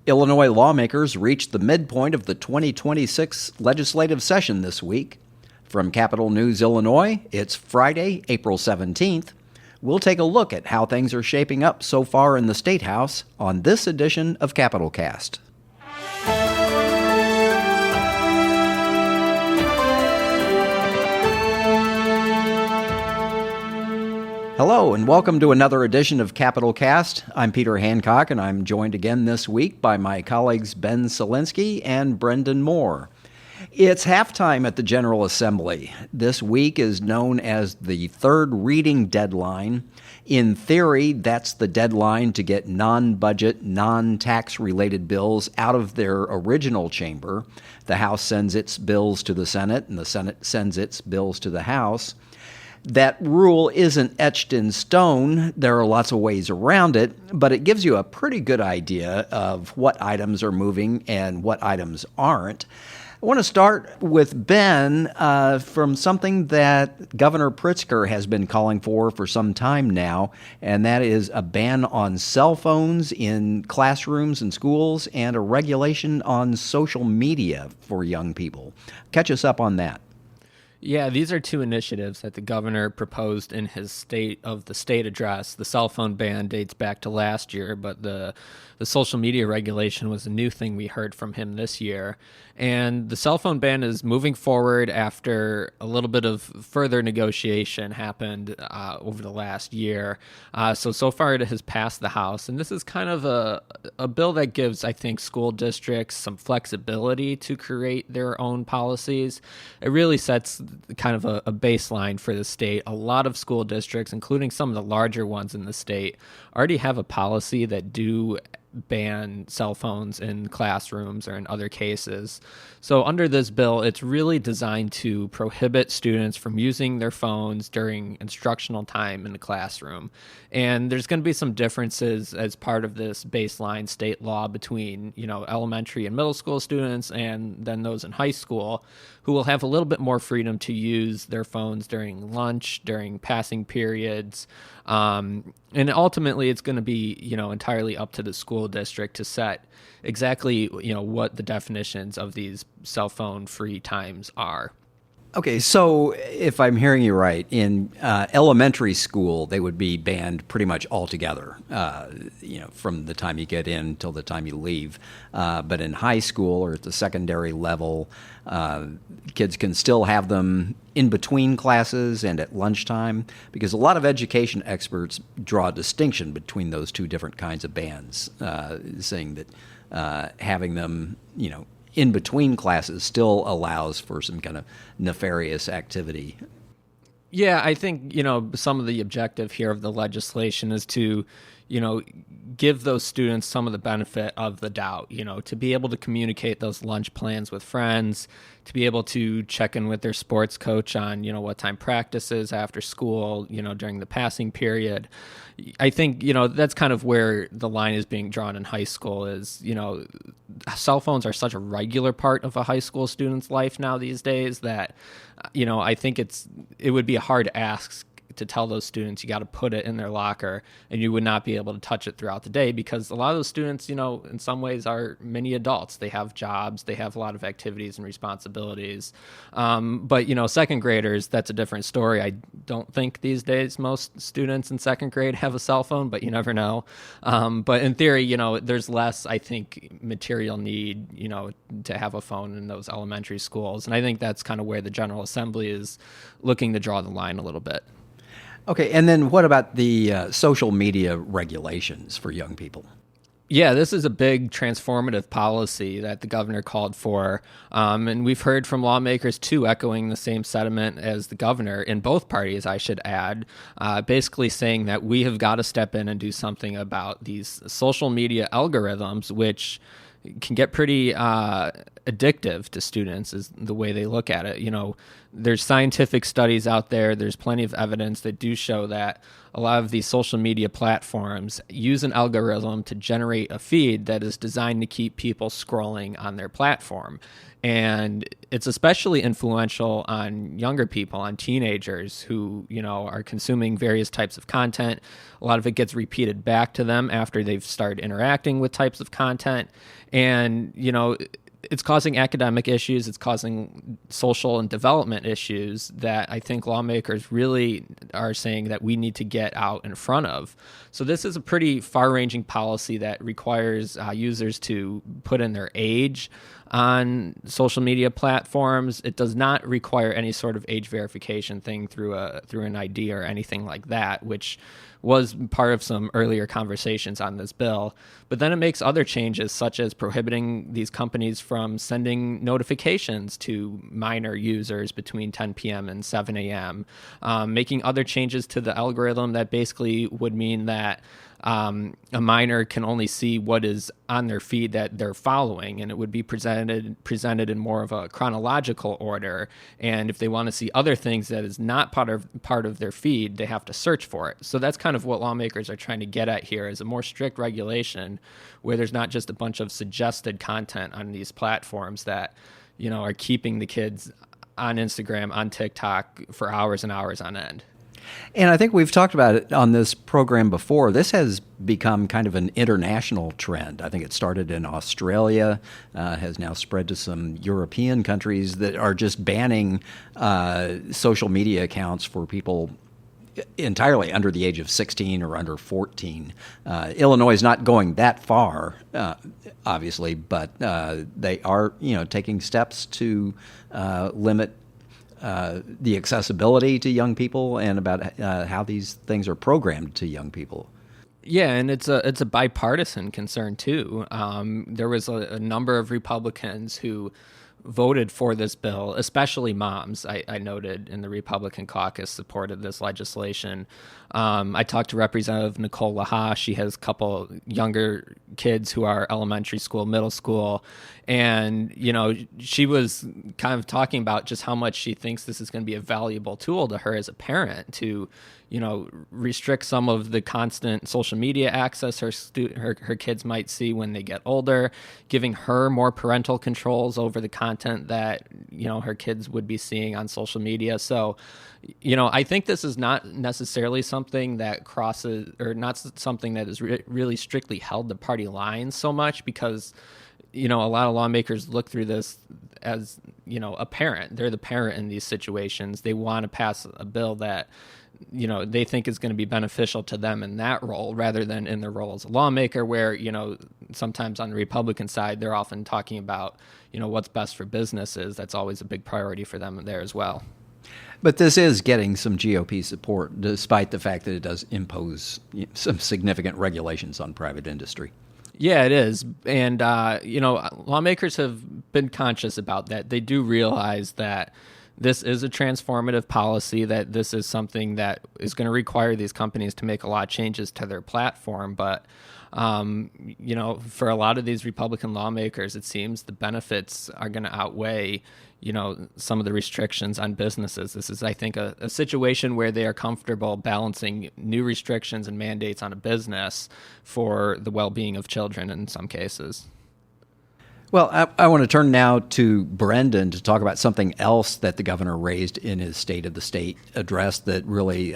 Illinois lawmakers reached the midpoint of the 2026 legislative session this week. From Capitol News, Illinois, it's Friday, April 17th. We'll take a look at how things are shaping up so far in the State House on this edition of Capitol Cast. Hello, and welcome to another edition of Capitol Cast. I'm Peter Hancock, and I'm joined again this week by my colleagues Ben Szalinski and Brenden Moore. It's halftime at the General Assembly. This week is known as the third reading deadline. In theory, that's the deadline to get non-budget, non-tax-related bills out of their original chamber. The House sends its bills to the Senate, and the Senate sends its bills to the House. That rule isn't etched in stone. There are lots of ways around it, but it gives you a pretty good idea of what items are moving and what items aren't. I want to start with Ben from something that Governor Pritzker has been calling for some time now, and that is a ban on cell phones in classrooms and schools and a regulation on social media for young people. Catch us up on that. Yeah, these are two initiatives that the governor proposed in his State of the State address. The cell phone ban dates back to last year, but the social media regulation was a new thing we heard from him this year. And the cell phone ban is moving forward after a little bit of further negotiation happened over the last year. So far it has passed the House. And this is kind of a bill that gives, I think, school districts some flexibility to create their own policies. It really sets kind of a baseline for the state. A lot of school districts, including some of the larger ones in the state, already have a policy that do ban cell phones in classrooms or in other cases. So under this bill, it's really designed to prohibit students from using their phones during instructional time in the classroom. And there's going to be some differences as part of this baseline state law between, elementary and middle school students and then those in high school who will have a little bit more freedom to use their phones during lunch, during passing periods. And ultimately, it's going to be, entirely up to the school district to set exactly, what the definitions of these cell phone free times are. Okay, so if I'm hearing you right, in elementary school, they would be banned pretty much altogether, from the time you get in till the time you leave. But in high school or at the secondary level, kids can still have them in between classes and at lunchtime, because a lot of education experts draw a distinction between those two different kinds of bans, saying that having them, in between classes still allows for some kind of nefarious activity. Yeah, I think, some of the objective here of the legislation is to, give those students some of the benefit of the doubt, to be able to communicate those lunch plans with friends, to be able to check in with their sports coach on, what time practice is after school, during the passing period. I think, that's kind of where the line is being drawn in high school is, cell phones are such a regular part of a high school student's life now these days that, I think it would be a hard ask to tell those students you got to put it in their locker and you would not be able to touch it throughout the day, because a lot of those students, in some ways are mini adults. They have jobs, they have a lot of activities and responsibilities. But second graders, that's a different story. I don't think these days most students in second grade have a cell phone, but you never know. But in theory, there's less, I think, material need, to have a phone in those elementary schools. And I think that's kind of where the General Assembly is looking to draw the line a little bit. Okay, and then what about the social media regulations for young people? Yeah, this is a big transformative policy that the governor called for. And we've heard from lawmakers, too, echoing the same sentiment as the governor in both parties, I should add, basically saying that we have got to step in and do something about these social media algorithms, which can get pretty addictive to students is the way they look at it. There's scientific studies out there. There's plenty of evidence that do show that a lot of these social media platforms use an algorithm to generate a feed that is designed to keep people scrolling on their platform. And it's especially influential on younger people, on teenagers who, are consuming various types of content. A lot of it gets repeated back to them after they've started interacting with types of content. And, it's causing academic issues. It's causing social and development issues that I think lawmakers really are saying that we need to get out in front of. So this is a pretty far-ranging policy that requires users to put in their age on social media platforms. It does not require any sort of age verification thing through an ID or anything like that, which was part of some earlier conversations on this bill. But then it makes other changes, such as prohibiting these companies from sending notifications to minor users between 10 p.m. and 7 a.m., making other changes to the algorithm that basically would mean that a minor can only see what is on their feed that they're following, and it would be presented in more of a chronological order. And if they want to see other things that is not part of their feed, they have to search for it. So that's kind of what lawmakers are trying to get at here, is a more strict regulation where there's not just a bunch of suggested content on these platforms that are keeping the kids on Instagram, on TikTok for hours and hours on end. And I think we've talked about it on this program before. This has become kind of an international trend. I think it started in Australia, has now spread to some European countries that are just banning social media accounts for people entirely under the age of 16 or under 14. Illinois is not going that far, obviously, but they are, taking steps to limit the accessibility to young people and about how these things are programmed to young people. Yeah, and it's a bipartisan concern too. There was a number of Republicans who voted for this bill, especially moms. I noted in the Republican caucus supported this legislation. I talked to Representative Nicole Laha. She has a couple younger kids who are elementary school, middle school. And, she was kind of talking about just how much she thinks this is going to be a valuable tool to her as a parent to, restrict some of the constant social media access her kids might see when they get older, giving her more parental controls over the content that, her kids would be seeing on social media. So, I think this is not necessarily something that crosses, or not something that is really strictly held to party lines so much, because a lot of lawmakers look through this as, a parent. They're the parent in these situations. They want to pass a bill that, they think is going to be beneficial to them in that role, rather than in their role as a lawmaker, where, sometimes on the Republican side, they're often talking about, what's best for businesses. That's always a big priority for them there as well. But this is getting some GOP support, despite the fact that it does impose some significant regulations on private industry. Yeah, it is. And, lawmakers have been conscious about that. They do realize that this is a transformative policy, that this is something that is going to require these companies to make a lot of changes to their platform. But, for a lot of these Republican lawmakers, it seems the benefits are going to outweigh, some of the restrictions on businesses. This is, I think, a situation where they are comfortable balancing new restrictions and mandates on a business for the well-being of children in some cases. Well, I want to turn now to Brenden to talk about something else that the governor raised in his State of the State address that really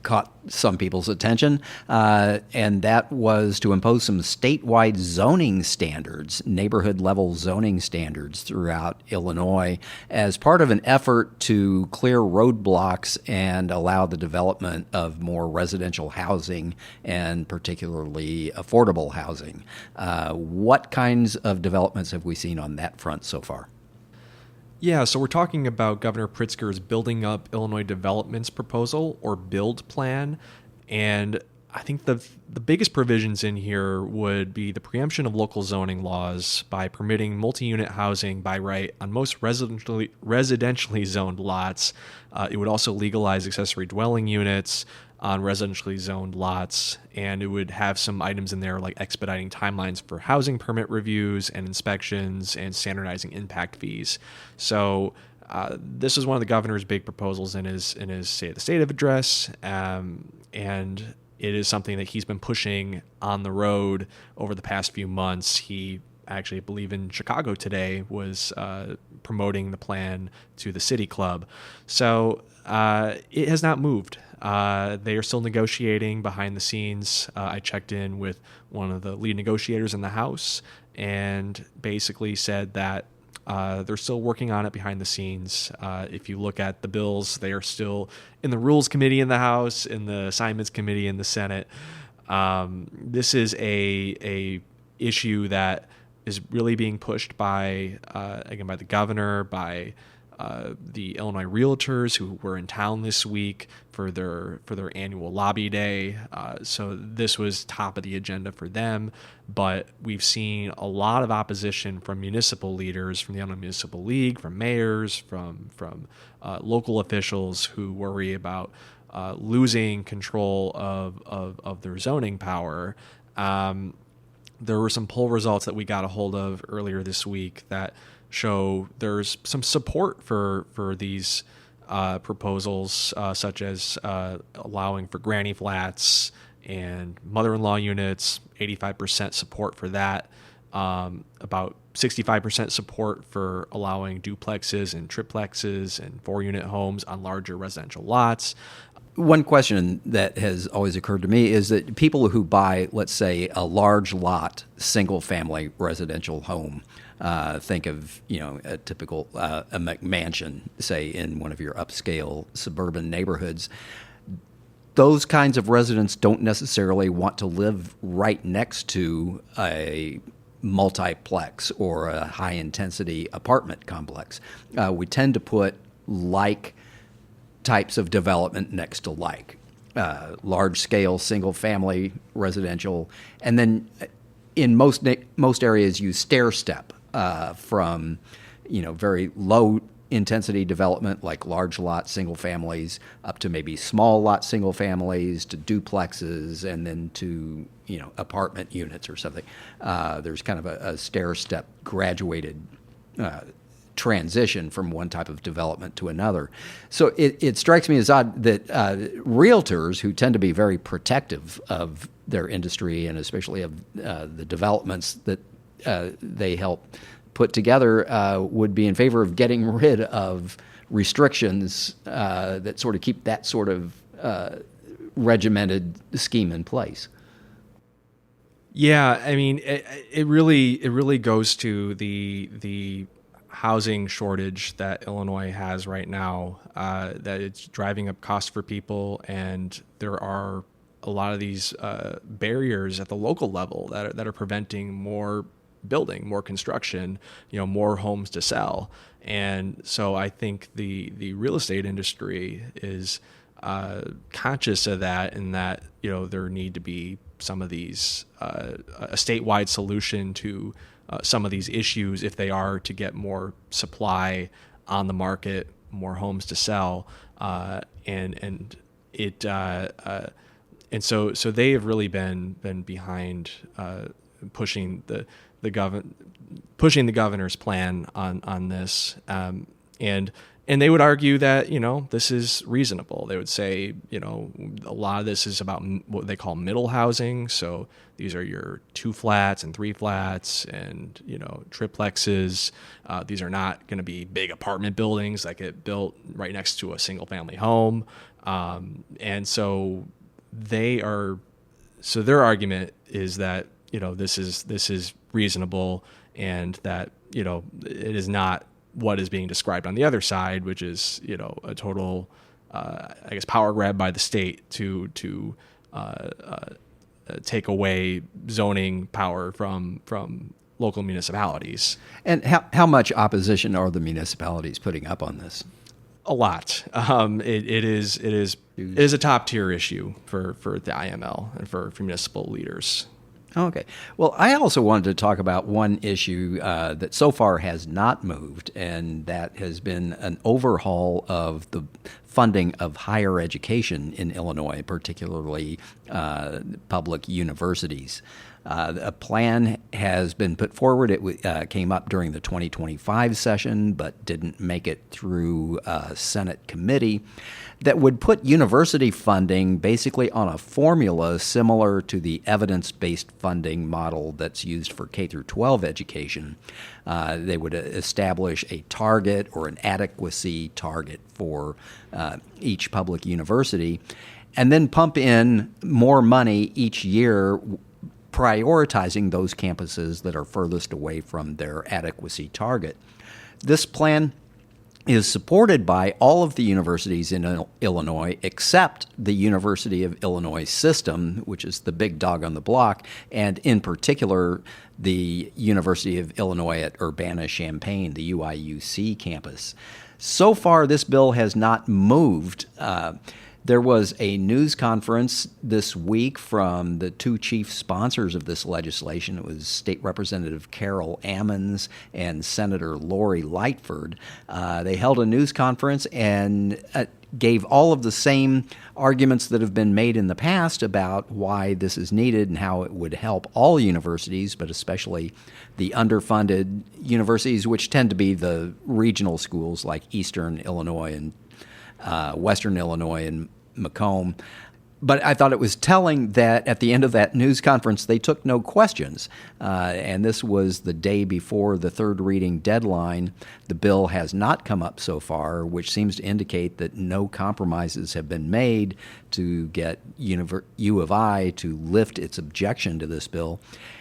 caught some people's attention, and that was to impose some statewide zoning standards, neighborhood-level zoning standards throughout Illinois as part of an effort to clear roadblocks and allow the development of more residential housing and particularly affordable housing. What kinds of developments have we seen on that front so far? Yeah, so we're talking about Governor Pritzker's Building Up Illinois Development's proposal, or BUILD plan. And I think the biggest provisions in here would be the preemption of local zoning laws by permitting multi-unit housing by right on most residentially zoned lots. It would also legalize accessory dwelling units on residentially zoned lots, and it would have some items in there like expediting timelines for housing permit reviews and inspections and standardizing impact fees. So this is one of the governor's big proposals in his State of the State address, and it is something that he's been pushing on the road over the past few months. He actually, I believe in Chicago today, was promoting the plan to the City Club. So it has not moved. They are still negotiating behind the scenes. I checked in with one of the lead negotiators in the House and basically said that they're still working on it behind the scenes. If you look at the bills, they are still in the Rules Committee in the House, in the Assignments Committee in the Senate. This is a issue that is really being pushed by the governor, by the Illinois realtors who were in town this week for their annual lobby day. So this was top of the agenda for them. But we've seen a lot of opposition from municipal leaders, from the Illinois Municipal League, from mayors, from local officials who worry about losing control of their zoning power. There were some poll results that we got a hold of earlier this week that show there's some support for these proposals, such as allowing for granny flats and mother-in-law units, 85% support for that, about 65% support for allowing duplexes and triplexes and 4-unit homes on larger residential lots. One question that has always occurred to me is that people who buy, let's say, a large lot, single-family residential home, think of, a typical a McMansion, say, in one of your upscale suburban neighborhoods. Those kinds of residents don't necessarily want to live right next to a multiplex or a high-intensity apartment complex. We tend to put like types of development next to like, large-scale single-family residential, and then in most areas you stair-step from very low intensity development like large lot single families up to maybe small lot single families to duplexes and then to apartment units or something. There's kind of a stair-step graduated transition from one type of development to another. So it strikes me as odd that realtors, who tend to be very protective of their industry and especially of the developments that they help put together, would be in favor of getting rid of restrictions that sort of keep that sort of regimented scheme in place. Yeah, I mean, it really goes to the housing shortage that Illinois has right now, that it's driving up costs for people, and there are a lot of these barriers at the local level that are preventing more building, more construction, more homes to sell. And so I think the real estate industry is conscious of that, and that there need to be some of these a statewide solution to some of these issues if they are to get more supply on the market, more homes to sell, and so they have really been behind pushing the governor's plan on this, and they would argue that this is reasonable. They would say a lot of this is about what they call middle housing. So these are your 2 flats and 3 flats and triplexes. These are not going to be big apartment buildings that get built right next to a single family home, and so their argument is that this is reasonable, and that it is not what is being described on the other side, which is a total power grab by the state to take away zoning power from local municipalities. And how much opposition are the municipalities putting up on this? A lot. It is a top tier issue for the IML and for municipal leaders. Okay. Well, I also wanted to talk about one issue that so far has not moved, and that has been an overhaul of the funding of higher education in Illinois, particularly public universities. A plan has been put forward. It came up during the 2025 session, but didn't make it through a Senate committee, that would put university funding basically on a formula similar to the evidence-based funding model that's used for K through 12 education. They would establish a target or an adequacy target for each public university, and then pump in more money each year, prioritizing those campuses that are furthest away from their adequacy target. This plan is supported by all of the universities in Illinois except the University of Illinois system, which is the big dog on the block, and in particular the University of Illinois at Urbana-Champaign, the UIUC campus. So far, this bill has not moved. There was a news conference this week from the two chief sponsors of this legislation. It was State Representative Carol Ammons and Senator Lori Lightford. They held a news conference and gave all of the same arguments that have been made in the past about why this is needed and how it would help all universities, but especially the underfunded universities, which tend to be the regional schools like Eastern Illinois and Western Illinois and Macomb. But I thought it was telling that at the end of that news conference, they took no questions. And this was the day before the third reading deadline. The bill has not come up so far, which seems to indicate that no compromises have been made to get U of I to lift its objection to this bill.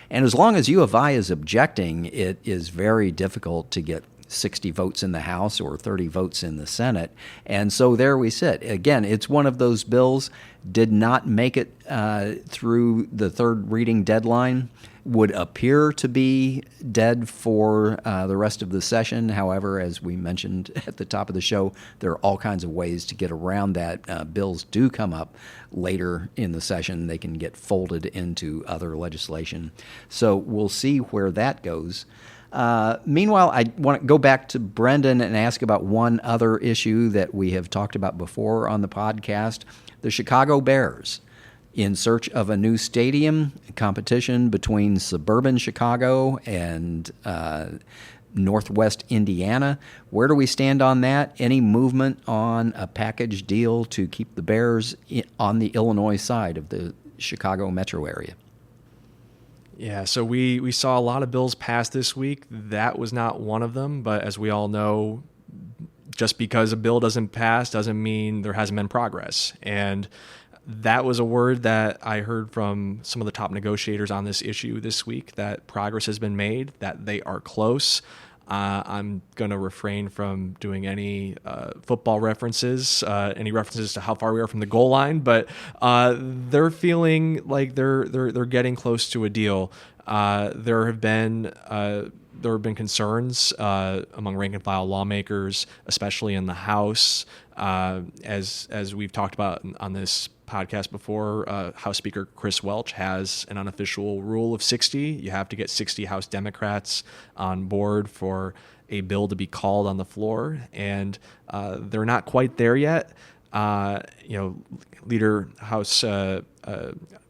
And as long as U of I is objecting, it is very difficult to get 60 votes in the House or 30 votes in the Senate. And so there we sit. Again, it's one of those bills, did not make it through the third reading deadline, would appear to be dead for the rest of the session. However, as we mentioned at the top of the show, there are all kinds of ways to get around that. Bills do come up later in the session. They can get folded into other legislation. So we'll see where that goes. Meanwhile, I want to go back to Brenden and ask about one other issue that we have talked about before on the podcast, the Chicago Bears. In search of a new stadium, competition between suburban Chicago and Northwest Indiana. Where do we stand on that? Any movement on a package deal to keep the Bears on the Illinois side of the Chicago metro area? Yeah, so we saw a lot of bills pass this week. That was not one of them, but as we all know, just because a bill doesn't pass doesn't mean there hasn't been progress. And that was a word that I heard from some of the top negotiators on this issue this week, that progress has been made, that they are close. I'm going to refrain from doing any football references, any references to how far we are from the goal line, but they're feeling like they're getting close to a deal. There have been concerns among rank and file lawmakers, especially in the House, as we've talked about on this podcast before. House Speaker Chris Welch has an unofficial rule of 60. You have to get 60 House Democrats on board for a bill to be called on the floor, and they're not quite there yet. Leader House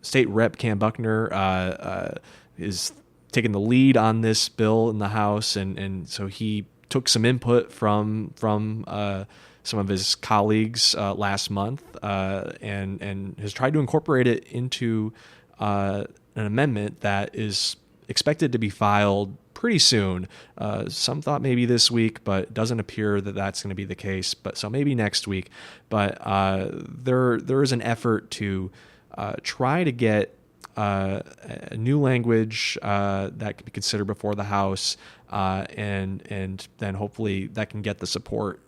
State Rep Cam Buckner is taking the lead on this bill in the House, and so he took some input from some of his colleagues last month, and has tried to incorporate it into an amendment that is expected to be filed pretty soon. Some thought maybe this week, but it doesn't appear that that's going to be the case. But so maybe next week. But there is an effort to try to get a new language that can be considered before the House, and then hopefully that can get the support.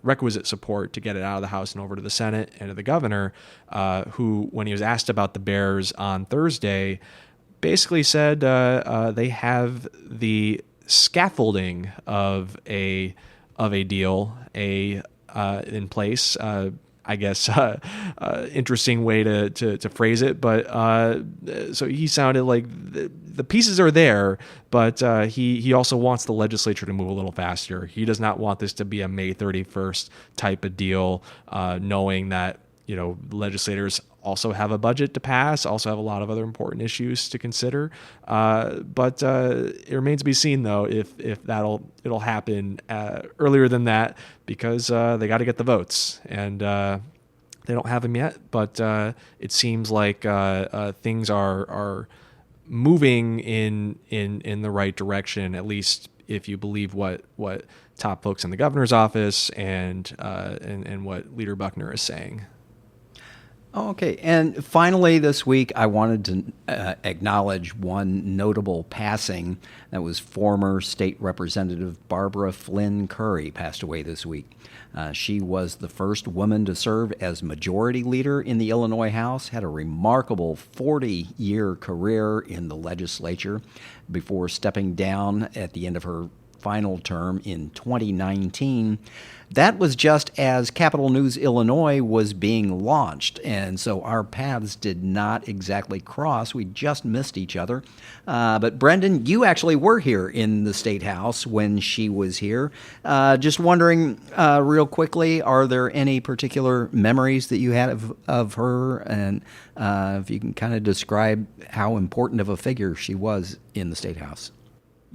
Requisite support to get it out of the House and over to the Senate and to the governor, who, when he was asked about the Bears on Thursday, basically said they have the scaffolding of a deal in place. I guess interesting way to phrase it, but so he sounded like the pieces are there, but he also wants the legislature to move a little faster. He does not want this to be a May 31st type of deal, knowing that legislators also have a budget to pass, also have a lot of other important issues to consider. But it remains to be seen, though, if it'll happen earlier than that, because they got to get the votes, and they don't have them yet. But it seems like things are moving in the right direction, at least if you believe what top folks in the governor's office and what Leader Buckner is saying. Okay, and finally this week, I wanted to acknowledge one notable passing. That was former State Representative Barbara Flynn Curry passed away this week. She was the first woman to serve as Majority Leader in the Illinois House, had a remarkable 40-year career in the legislature before stepping down at the end of her final term in 2019. That was just as Capital News Illinois was being launched, and so our paths did not exactly cross. We just missed each other. But Brenden, you actually were here in the State House when she was here. Just wondering real quickly, are there any particular memories that you had of her, and if you can kind of describe how important of a figure she was in the State House?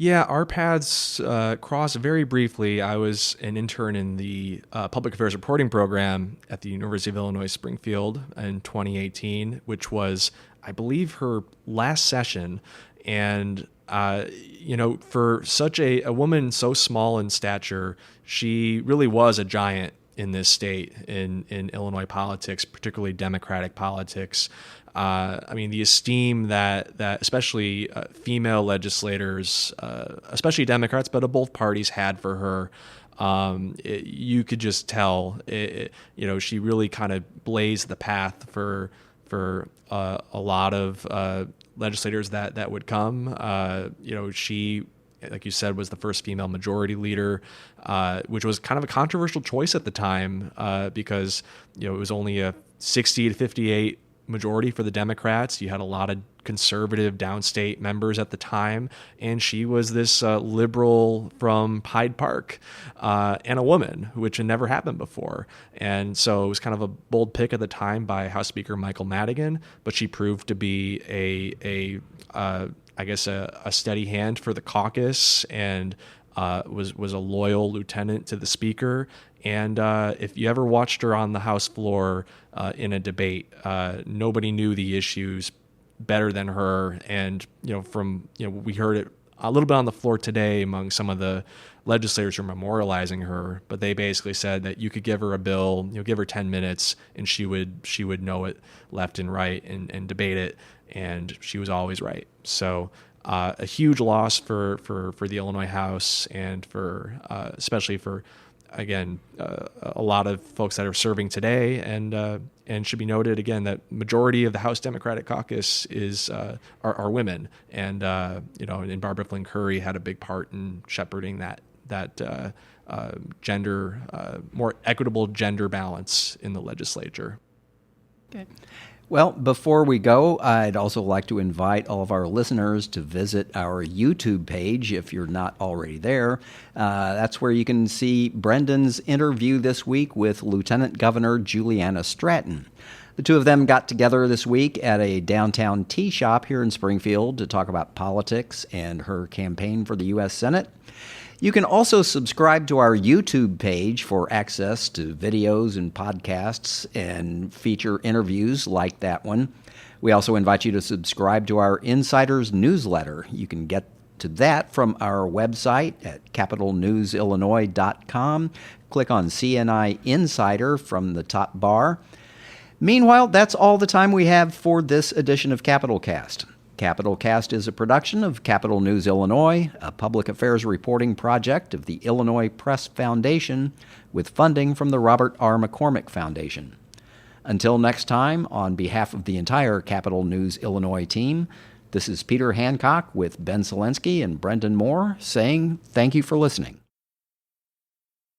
Yeah, our paths crossed very briefly. I was an intern in the Public Affairs Reporting Program at the University of Illinois Springfield in 2018, which was, I believe, her last session. And, for such a woman so small in stature, she really was a giant in this state, in Illinois politics, particularly Democratic politics. The esteem that especially female legislators, especially Democrats, but of both parties, had for her, you could just tell. She really kind of blazed the path for a lot of legislators that would come. She, like you said, was the first female majority leader, which was kind of a controversial choice at the time because it was only a 60 to 58 majority for the Democrats. You had a lot of conservative downstate members at the time, and she was this liberal from Hyde Park and a woman, which had never happened before. And so it was kind of a bold pick at the time by House Speaker Michael Madigan, but she proved to be a steady hand for the caucus, and was a loyal lieutenant to the speaker. And if you ever watched her on the House floor in a debate, nobody knew the issues better than her. And we heard it a little bit on the floor today among some of the legislators who are memorializing her. But they basically said that you could give her a bill, give her 10 minutes, and she would know it left and right and debate it. And she was always right. So a huge loss for the Illinois House, and for especially for, again, a lot of folks that are serving today, and should be noted again that majority of the House Democratic Caucus are women, and and Barbara Flynn Curry had a big part in shepherding that gender, more equitable gender balance in the legislature. Okay. Well, before we go, I'd also like to invite all of our listeners to visit our YouTube page if you're not already there. That's where you can see Brendan's interview this week with Lieutenant Governor Juliana Stratton. The two of them got together this week at a downtown tea shop here in Springfield to talk about politics and her campaign for the U.S. Senate. You can also subscribe to our YouTube page for access to videos and podcasts and feature interviews like that one. We also invite you to subscribe to our Insiders newsletter. You can get to that from our website at capitalnewsillinois.com. Click on CNI Insider from the top bar. Meanwhile, that's all the time we have for this edition of Capital Cast. Capital Cast is a production of Capital News Illinois, a public affairs reporting project of the Illinois Press Foundation, with funding from the Robert R. McCormick Foundation. Until next time, on behalf of the entire Capital News Illinois team, this is Peter Hancock with Ben Szalinski and Brenden Moore saying thank you for listening.